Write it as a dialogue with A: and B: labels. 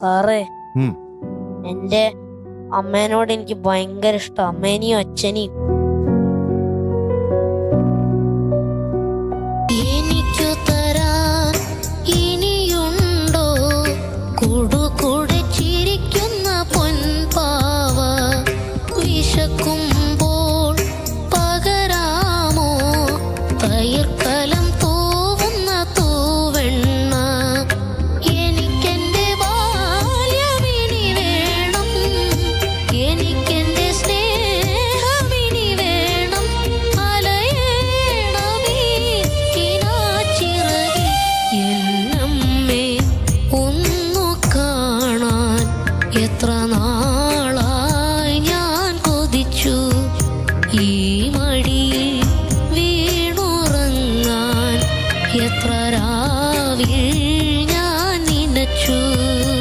A: സാറേ,
B: ഉം.
A: എന്റെ അമ്മേനോട് എനിക്ക് ഭയങ്കര ഇഷ്ടം. അമ്മേനെയും അച്ഛനെയും. എനിക്കു തരാൻ ഇനിയുണ്ടോ കൂടുകൂടെ ചിരിക്കുന്ന പൊൻപാവ? വിശക്കുമ്പോൾ പകരാമോ തൈർക്കലം തൂവുന്ന തൂവെണ്ണ? എനിക്കെന്റെ ബാല്യമിനി വേണം, എനിക്കെന്റെ സ്നേഹമിനി വേണം. അലയേണമേ കിനാച്ചിറകിൽ എന്നമ്മേ ഒന്നു കാണാൻ എത്ര